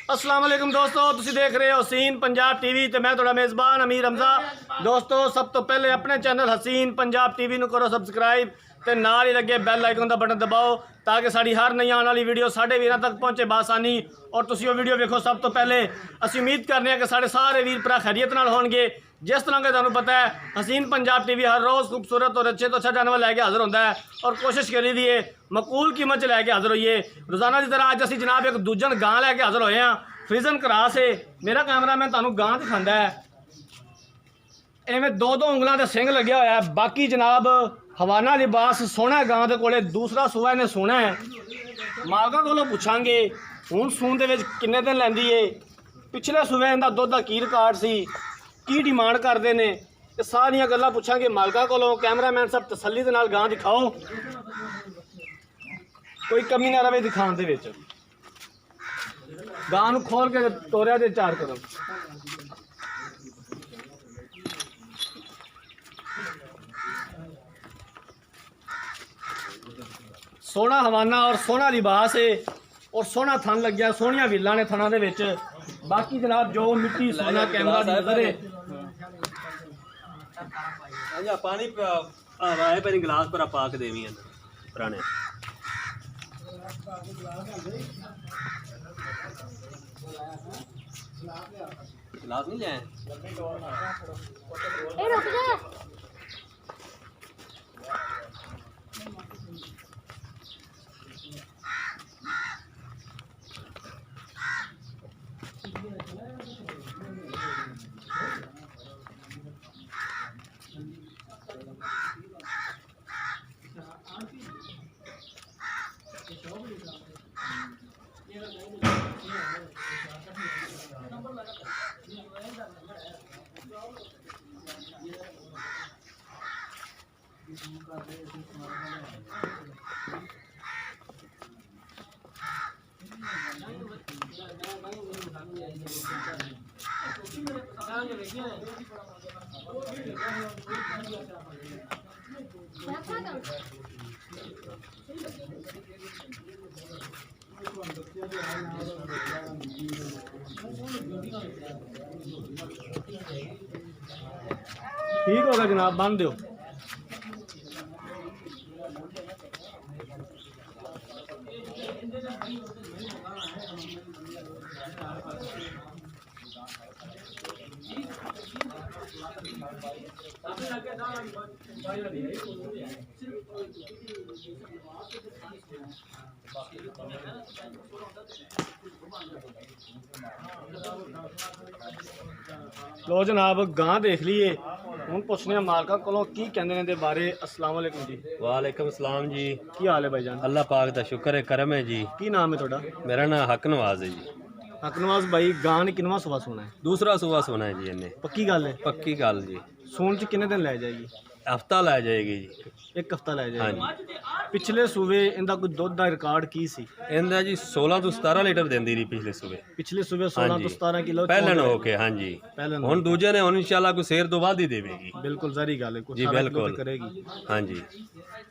अस्सलाम वालेकुम दोस्तों, तुसी देख रहे हो हसीन पंजाब टीवी ते मैं थोड़ा मेज़बान अमीर हमजा। दोस्तों सब तो पहले अपने चैनल हसीन पंजाब टीवी नूं करो सबसक्राइब ते नाल ही लगे बैल आइकन का बटन दबाओ ताकि साड़ी हर नई आने वाली वीडियो साढ़े वीरां तक पहुँचे बासानी। और तुसी वो वीडियो देखो सब तो पहले। असी उम्मीद करने हैं कि साढ़े सारे वीर भरा खैरियत नाल होणगे। जिस तरह के तुहानूं पता है हसीन पंजाब टीवी हर रोज़ खूबसूरत और अच्छे तो अच्छा जानवर लैके हाजिर होता है और कोशिश करी दी है मकूल कीमत लैके हाजिर होइए। रोज़ाना की तरह अज असी जनाब एक दूजन गां लैके हाजिर होए हैं फ्रीजन क्रास है। मेरा कैमरामैन तुहानूं गां दिखांदा है, इवें दो दो उंगलों के सिंग लग्या होया है। बाकी जनाब हवाना लिबास सोना गां दे कोले दूसरा सूआ इन्हें सोना है। मालकां कोलों पुछांगे हुण सून दे विच किन्ने दिन लैंदी है, पिछले सूबे इहदा दुध दा की रिकॉर्ड सी, की डिमांड करते हैं, ये सारिया गल्लां पुछांगे मालकां कोलों। कैमरामैन सब तसल्ली दे नाल गां दिखाओ, कोई कमी ना रहे दिखाने दे विच। गां नूं खोल के तोरिया दे चार करो। सोना हवाना और सोना लिबास है और सोना थन लग गया, सोहनिया विल्लां ने थना दे विच। बाकी जनाब जो मिट्टी सोना कैमरा दी नजर है पानी पर गिलास पर पा के देवी पुराने गिलास नहीं ले ठीक होगा जनाब, बन दो। लो जनाब गां देख लीए, हूँ पुछने मालका कोलों की कहंदे ने दे बारे। अस्सलाम वालेकुम जी। वालेकुम सलाम जी। की हाल है भाईजान? अल्लाह पाक दा शुक्र है, करम है जी। की नाम है थोड़ा? मेरा नाम हक नवाज है जी। हकनवाज भाई गां ने किनवा सुबह सोना है? दूसरा सुबह सोना है जी। इन्हें पक्की गल है? पक्की गल जी। सोन च किन्ने दिन लै जाएगी? हफ्ता लै जाएगी जी। एक हफ्ता लै जाएगी। हाँ पिछले सूबे इनका कोई दुध का रिकॉर्ड की सी? इंदा जी 16 तो 17 लीटर देंदी रही पिछले सूबे। पिछले सूबे 16 तो 17 किलो पहलन हो के। हाँ जी, पहलन हुण दूजे ने हुण इंशाल्लाह कोई सेर तो बाद ही देवेगी। बिल्कुल जरी गल है, जी बिल्कुल करेगी। हाँ जी।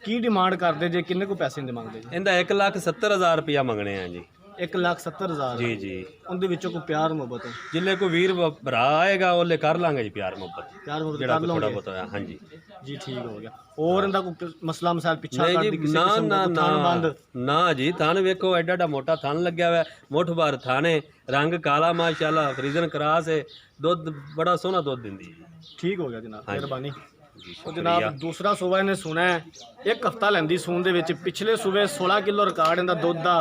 की डिमांड करते जे, किन्ने को पैसे इंदे मंगदे जी? इंदा 1,70,000 रुपया मंगने हैं जी। 1,70,000 जी जी। उनदे विचों को प्यार मोहब्बत है? जिले को वीर भरा आएगा ओले कर लांगे जी प्यार मोहब्बत। प्यार मोहब्बत जेड़ा कर थोड़ा लोगे? बहुत होया। हाँ जी जी ठीक हो गया। और इंदा को मसला मसाइल पिछा नहीं कर जी, दी किसी ना किस्म ना दा थान बंद? ना जी। थान वेखो एडा एडा मोटा थान लग्या हुआ, मुठ भर थाने, रंग काला माशाल्लाह, फ्रीजन क्रास है, दुध बड़ा सोहना दुध दिंदी। ठीक हो गया जनाब, मेहरबानी। जी तो जनाब दूसरा सूबा इन्हें सुना है, एक हफ्ता लैंदी सून दे विच। पिछले सूबे 16 किलो रिकॉर्ड इनका दुध का।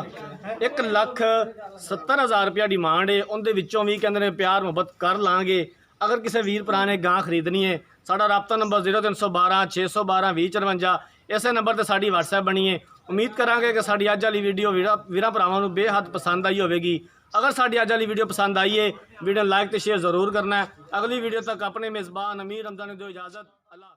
1,70,000 रुपया डिमांड है, उनके विचों भी कहते हैं प्यार मुहब्बत कर लाँगे। अगर किसी वीर भरा ने गां खरीदनी है, साडा राबता नंबर 0312 612 2054। इस नंबर पर साड़ी WhatsApp बनी है। उम्मीद करांगे कि साड़ी अज वाली वीडियो वीरां भरावां नूं बेहद पसंद आई होगी। अगर साड़ी अज वाली वीडियो पसंद आई है, वीडियो लाइक तो शेयर जरूर करना है। अगली वीडियो तक अपने मेज़बान अमीर हमजा ने दो इजाज़त। अल्लाह।